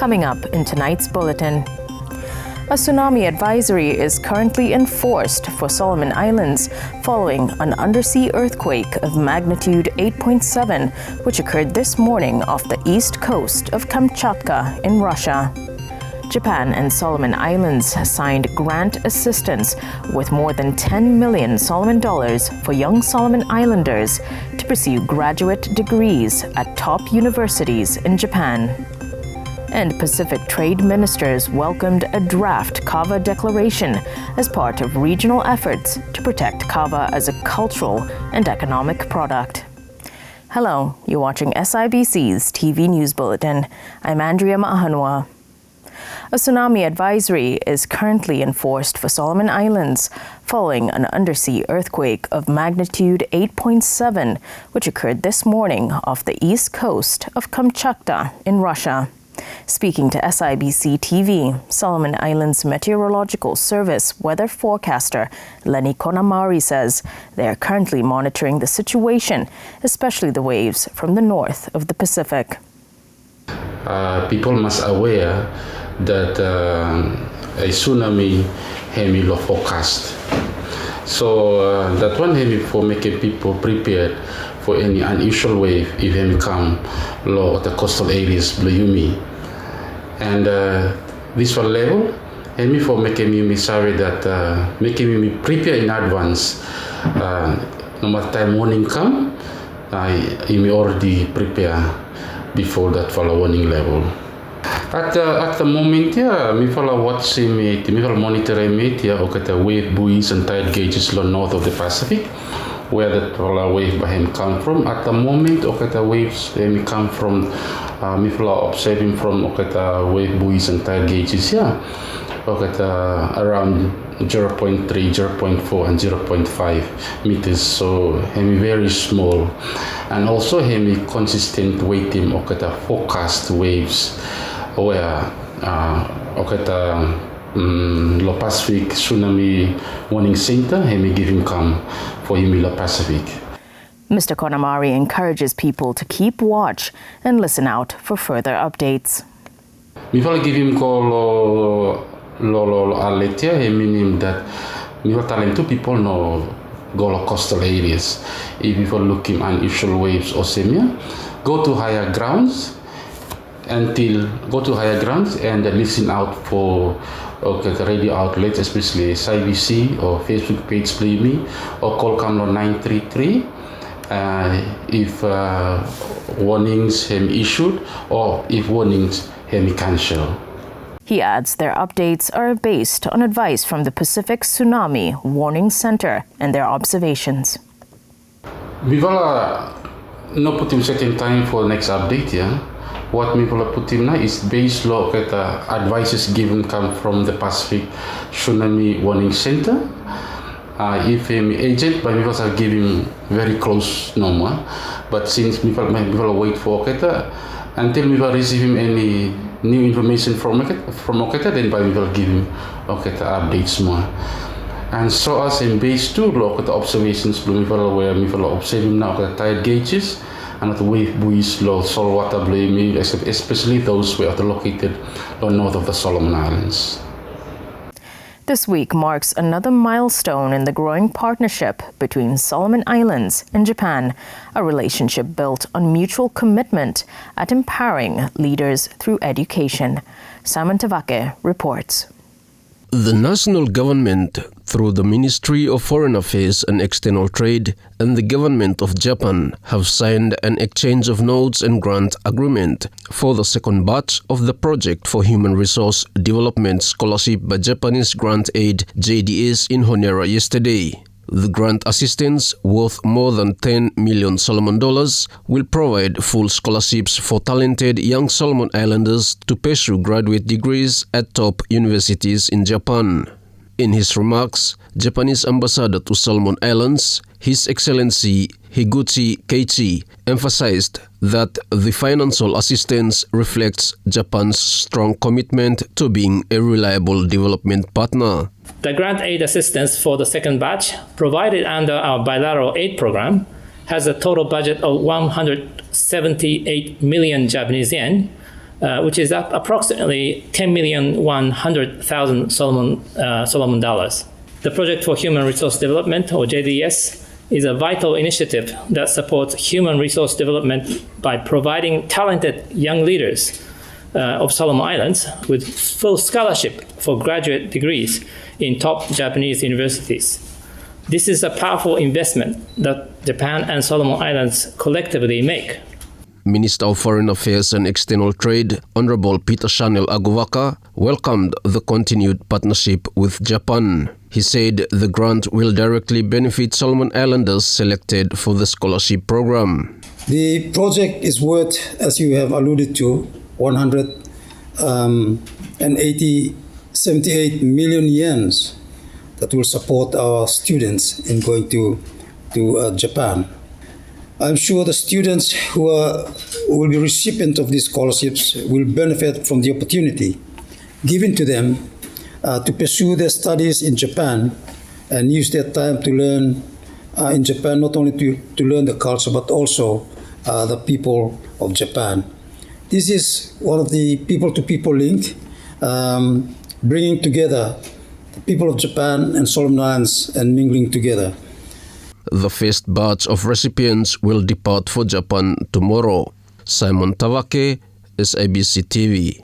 Coming up in tonight's bulletin. A tsunami advisory is currently enforced for Solomon Islands following an undersea earthquake of magnitude 8.7, which occurred this morning off the east coast of Kamchatka in Russia. Japan and Solomon Islands signed grant assistance with more than $10 million Solomon dollars for young Solomon Islanders to pursue graduate degrees at top universities in Japan. And Pacific trade ministers welcomed a draft kava declaration as part of regional efforts to protect kava as a cultural and economic product. Hello, you're watching SIBC's TV News Bulletin. I'm Andrea Mahanwa. A tsunami advisory is currently enforced for Solomon Islands following an undersea earthquake of magnitude 8.7, which occurred this morning off the east coast of Kamchatka in Russia. Speaking to SIBC TV, Solomon Islands Meteorological Service weather forecaster Lenny Konamari says they are currently monitoring the situation, especially the waves from the north of the Pacific. People must aware that a tsunami hemi forecast. So that one hemi for making people prepared for any unusual wave if hemi come low at the coastal areas below me. And this one level, hemi for making me sorry that making me prepare in advance. No matter time warning come, I may already prepare before that follow warning level. At the moment, me follow watching me follow monitoring it, okay, the wave buoys and tide gauges along north of the Pacific, where that wave by him come from. At the moment, okay, the waves they may come from me follow observing from okay, the wave buoys and tide gauges, okay, around 0.3, 0.4 and 0.5 meters, so hemi very small, and also hemi consistent waiting okay, the forecast waves where okay, the Lo Pacific Tsunami Warning Center hemi giving come for hemi Lo Pacific. Mr. Konamari encourages people to keep watch and listen out for further updates. Me will give him call lo aletia, meaning that we will tell him to people no go to coastal areas. If you are looking at unusual waves or semia, go to higher grounds and listen out for okay, radio outlets, especially SIBC or Facebook page play me or call Camlo 933 if warnings have issued or if warnings have cancelled. He adds their updates are based on advice from the Pacific Tsunami Warning Center and their observations. We will not put him second time for next update, What we will put him now is based on the advices given come from the Pacific Tsunami Warning Center. If an agent, but we will give him very close number. But since we will wait for until we will receive him any new information from Oketa, then we will give him updates more. And so as in base 2, look at the observations where we will observe him now the tide gauges and the wave buoys, low saltwater blaming, especially those where are located north of the Solomon Islands. This week marks another milestone in the growing partnership between Solomon Islands and Japan, a relationship built on mutual commitment at empowering leaders through education. Simon Tavake reports. The national government, through the Ministry of Foreign Affairs and External Trade and the government of Japan, have signed an exchange of notes and grant agreement for the second batch of the Project for Human Resource Development Scholarship by Japanese Grant Aid JDS in Honiara yesterday. The grant assistance, worth more than $10 million Solomon dollars, will provide full scholarships for talented young Solomon Islanders to pursue graduate degrees at top universities in Japan. In his remarks, Japanese Ambassador to Solomon Islands, His Excellency Higuchi Keiichi, emphasized that the financial assistance reflects Japan's strong commitment to being a reliable development partner. The grant aid assistance for the second batch, provided under our bilateral aid program, has a total budget of 178 million Japanese yen, which is approximately 10,100,000 Solomon dollars. The Project for Human Resource Development, or JDS, is a vital initiative that supports human resource development by providing talented young leaders of Solomon Islands with full scholarship for graduate degrees in top Japanese universities. This is a powerful investment that Japan and Solomon Islands collectively make. Minister of Foreign Affairs and External Trade, Honorable Peter Chanel Aguvaka, welcomed the continued partnership with Japan. He said the grant will directly benefit Solomon Islanders selected for the scholarship program. The project is worth, as you have alluded to, 178 million yen that will support our students in going to Japan. I'm sure the students who will be recipients of these scholarships will benefit from the opportunity given to them to pursue their studies in Japan and use their time to learn in Japan, not only to learn the culture, but also the people of Japan. This is one of the people-to-people link, bringing together the people of Japan and Solomon Islands and mingling together. The first batch of recipients will depart for Japan tomorrow. Simon Tawake, SIBC TV.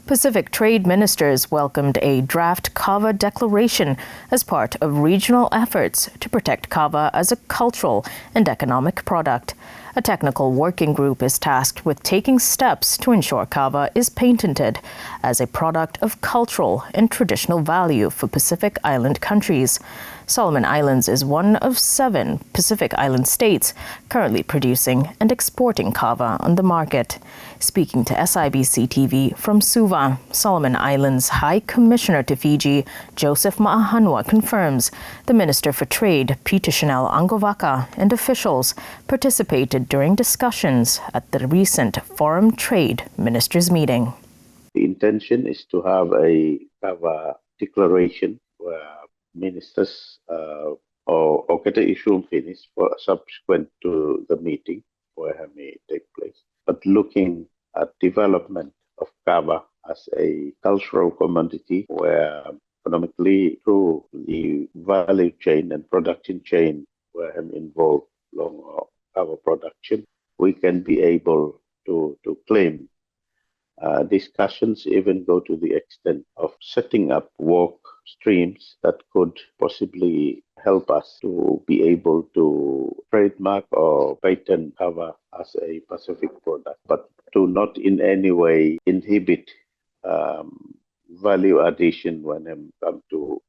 Pacific trade ministers welcomed a draft kava declaration as part of regional efforts to protect kava as a cultural and economic product. A technical working group is tasked with taking steps to ensure kava is patented as a product of cultural and traditional value for Pacific Island countries. Solomon Islands is one of 7 Pacific Island states currently producing and exporting kava on the market. Speaking to SIBC TV from Suva, Solomon Islands High Commissioner to Fiji, Joseph Ma'ahanwa, confirms the Minister for Trade, Peter Chanel Aguvaka, and officials participated during discussions at the recent Forum Trade Ministers meeting. The intention is to have a kava declaration where ministers or get the issue finished for subsequent to the meeting where it may take place. But looking at development of kava as a cultural commodity where economically through the value chain and production chain where I'm involved along kava production, we can be able to claim. Discussions even go to the extent of setting up work streams that could possibly help us to be able to trademark or patent kava as a Pacific product, but to not in any way inhibit value addition when it comes to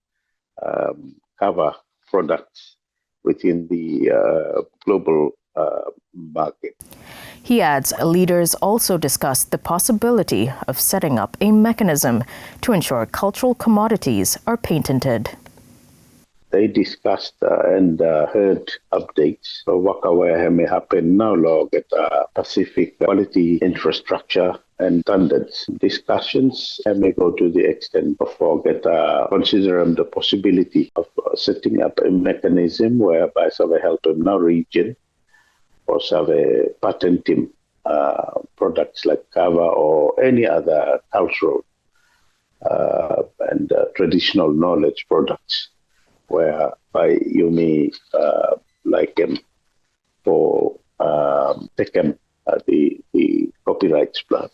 kava products within the global market. He adds leaders also discussed the possibility of setting up a mechanism to ensure cultural commodities are patented. They discussed and heard updates of what may happen now log at Pacific quality infrastructure and standards. Discussions may go to the extent of considering the possibility of setting up a mechanism whereby some help in now region or have a patenting products like kava or any other cultural and traditional knowledge products, whereby you may like them for take them the copyrights plan.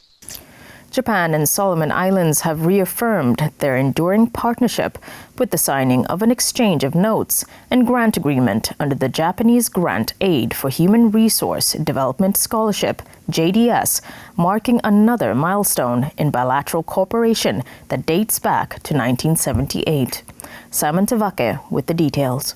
Japan and Solomon Islands have reaffirmed their enduring partnership with the signing of an exchange of notes and grant agreement under the Japanese Grant Aid for Human Resource Development Scholarship, JDS, marking another milestone in bilateral cooperation that dates back to 1978. Simon Tawake with the details.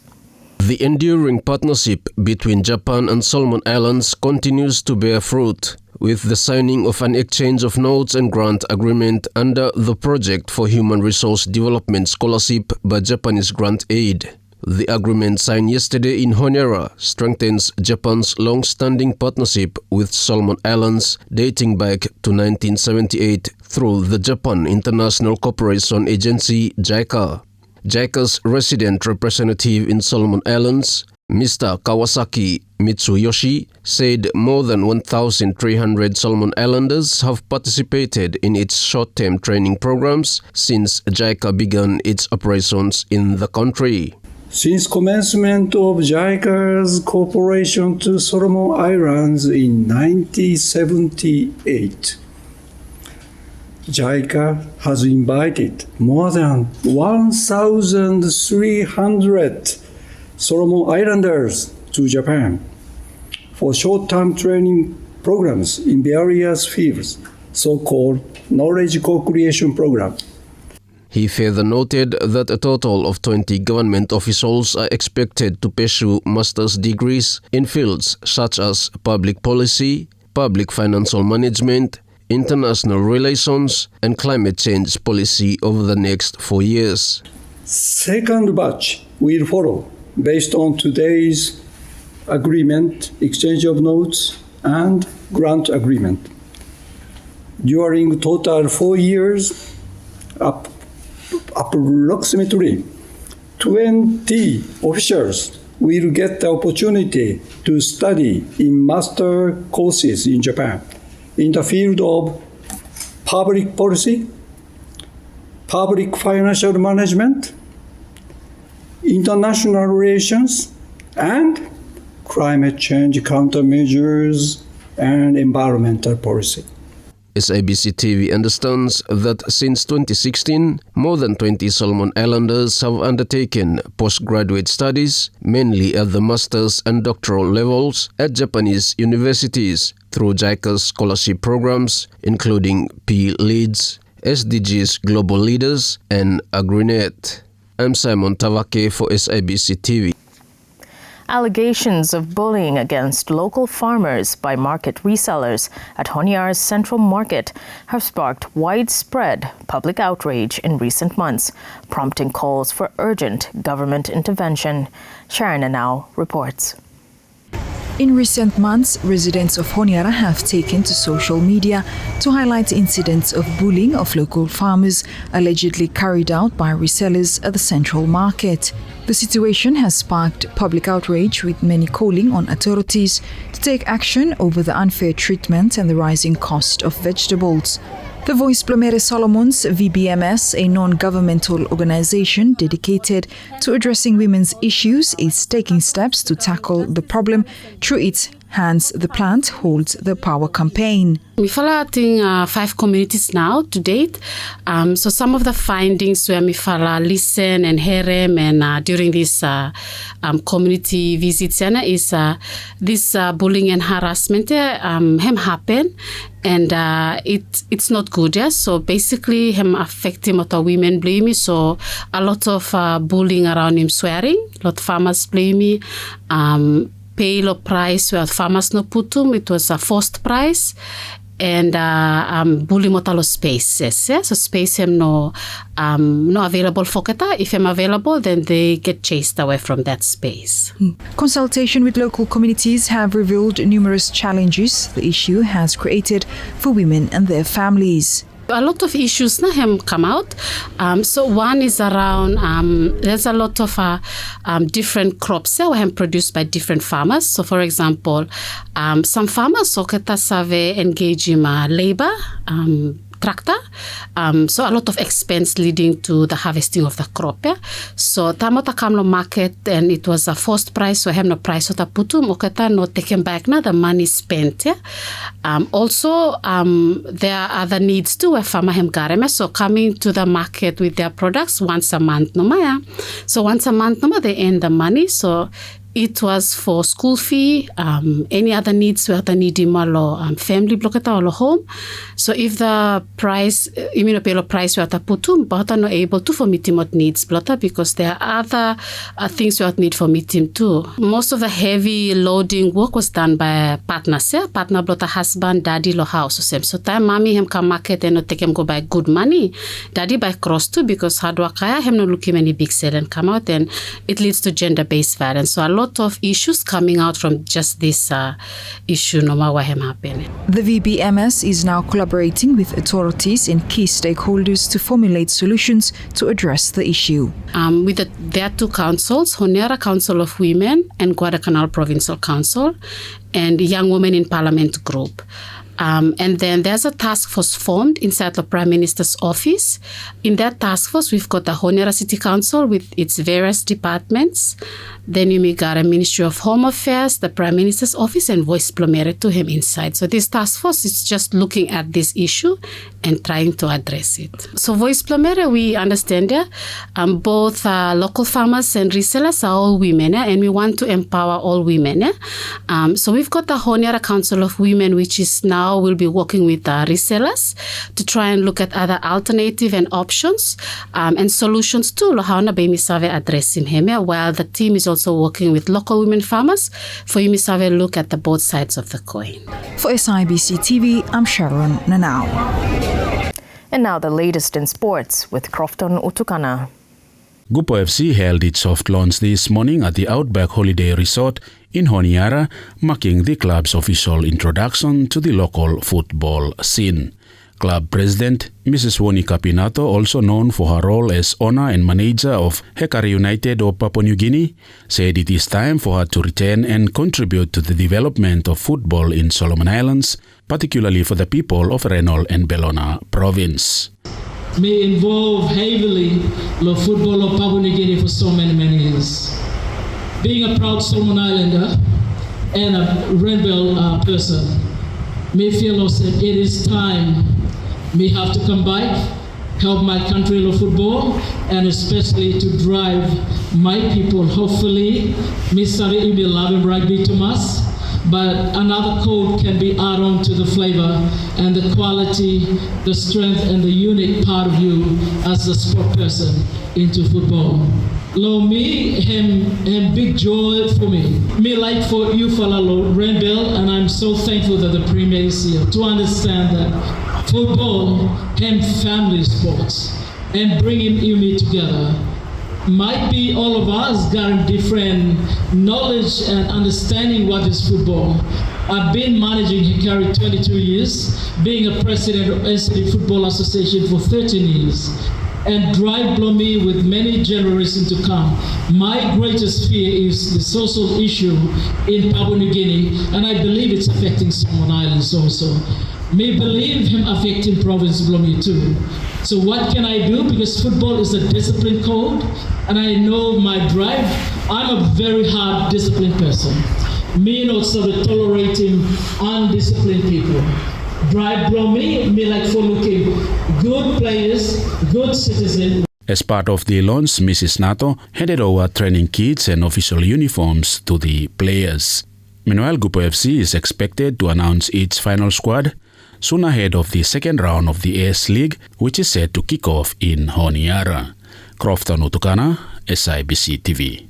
The enduring partnership between Japan and Solomon Islands continues to bear fruit, with the signing of an exchange of notes and grant agreement under the Project for Human Resource Development Scholarship by Japanese Grant Aid. The agreement signed yesterday in Honiara strengthens Japan's long-standing partnership with Solomon Islands dating back to 1978 through the Japan International Cooperation Agency, JICA. JICA's resident representative in Solomon Islands, Mr. Kawasaki Mitsuyoshi said more than 1,300 Solomon Islanders have participated in its short-term training programs since JICA began its operations in the country. Since commencement of JICA's cooperation to Solomon Islands in 1978, JICA has invited more than 1,300 Solomon Islanders to Japan for short-term training programs in various fields, so-called knowledge co-creation program. He further noted that a total of 20 government officials are expected to pursue master's degrees in fields such as public policy, public financial management, international relations, and climate change policy over the next 4 years. Second batch will follow based on today's agreement, exchange of notes, and grant agreement. During total 4 years, approximately 20 officials will get the opportunity to study in master courses in Japan in the field of public policy, public financial management, international relations, and climate change countermeasures and environmental policy. SIBC TV understands that since 2016, more than 20 Solomon Islanders have undertaken postgraduate studies, mainly at the master's and doctoral levels at Japanese universities through JICA's scholarship programs, including P-Leads, SDGs Global Leaders, and AgriNet. I'm Simon Tavake for SIBC TV. Allegations of bullying against local farmers by market resellers at Honiara's Central Market have sparked widespread public outrage in recent months, prompting calls for urgent government intervention. Sharon Anau reports. In recent months, residents of Honiara have taken to social media to highlight incidents of bullying of local farmers allegedly carried out by resellers at the Central Market. The situation has sparked public outrage, with many calling on authorities to take action over the unfair treatment and the rising cost of vegetables. The Voice Plomere Solomons, VBMS, a non-governmental organization dedicated to addressing women's issues, is taking steps to tackle the problem through its Hands the Plant holds the power campaign. We follow 5 communities now to date. So some of the findings where we follow listen and hear them and during this community visits is this bullying and harassment happen. And it's not good, yeah. So basically, him affecting what women blame me. So a lot of bullying around him, swearing. A lot of farmers blame me. Pay low price where farmers no put them. It was a forced price. And bullying motalo spaces. Yeah? So space him no available for keta. If him available, then they get chased away from that space. Consultation with local communities have revealed numerous challenges the issue has created for women and their families. A lot of issues now have come out. So one is around, there's a lot of different crops that were produced by different farmers. So for example, some farmers engage in labor, tractor. So a lot of expense leading to the harvesting of the crop. Yeah? So tamota kamlo market and it was a forced price, so have no price ota putum oketa no taken back na the money spent. Yeah? Also there are other needs too where farmer hem gareme, so coming to the market with their products once a month no maya. So once a month no they earn the money. So it was for school fee, any other needs where the need family blocketa or home. So if the price, immunopelo price where the putum, but are not able to for meeting what needs blotter because there are other things we need for meeting too. Most of the heavy loading work was done by partners. Yeah? Partner blotter husband, daddy lo house. So time mommy him come market and not take him go buy good money. Daddy buy cross too because hard work him no look him any big sale and come out and it leads to gender-based violence. So a lot lot of issues coming out from just this issue, no matter what happening. The VBMS is now collaborating with authorities and key stakeholders to formulate solutions to address the issue. With their two councils, Honiara Council of Women and Guadalcanal Provincial Council, and Young Women in Parliament group. And then there's a task force formed inside the Prime Minister's office. In that task force, we've got the Honiara City Council with its various departments. Then we got a Ministry of Home Affairs, the Prime Minister's office, and Voice Plomere to him inside. So this task force is just looking at this issue and trying to address it. So Voice Plomere, we understand both local farmers and resellers are all women, and we want to empower all women. So we've got the Honiara Council of Women, which is now will be working with resellers to try and look at other alternative and options and solutions to Lohana Bemisave addressing him, while the team is also working with local women farmers for Yumisave look at the both sides of the coin. For SIBC TV, I'm Sharon Nanau. And now the latest in sports with Crofton Utukana. Gupo FC held its soft launch this morning at the Outback Holiday Resort in Honiara, marking the club's official introduction to the local football scene. Club President Mrs. Woni Kapinato, also known for her role as owner and manager of Hekari United of Papua New Guinea, said it is time for her to return and contribute to the development of football in Solomon Islands, particularly for the people of Renol and Bellona province. Me involved heavily in football of Papua New Guinea for so many years. Being a proud Solomon Islander and a Renbell person, me feel also it is time me have to come back, help my country in football, and especially to drive my people. Hopefully, me sabi ibi loving rugby to us, but another code can be added on to the flavor and the quality, the strength, and the unique part of you as a sport person into football. Lo me, him big joy for me. Me like for you fella lo Renbell, and I'm so thankful that the Premier is here to understand that football him family sports and bringing me together. Might be all of us got different knowledge and understanding what is football. I've been managing Hikari 22 years, being a president of NCD Football Association for 13 years, and drive below me with many generations to come. My greatest fear is the social issue in Papua New Guinea, and I believe it's affecting Solomon Islands also. May believe him affecting province below me too. So what can I do? Because football is a discipline code, and I know my drive. I'm a very hard disciplined person. Me not so tolerating undisciplined people. Drive below me like for looking good players, good citizens. As part of the launch, Mrs. Nato handed over training kits and official uniforms to the players. Meanwhile, Gupo FC is expected to announce its final squad soon ahead of the second round of the AS League, which is set to kick off in Honiara. Crofton Utukana, SIBC TV.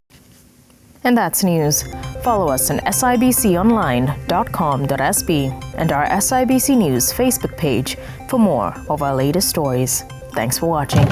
And that's news. Follow us on sibconline.com.sb and our SIBC News Facebook page for more of our latest stories. Thanks for watching.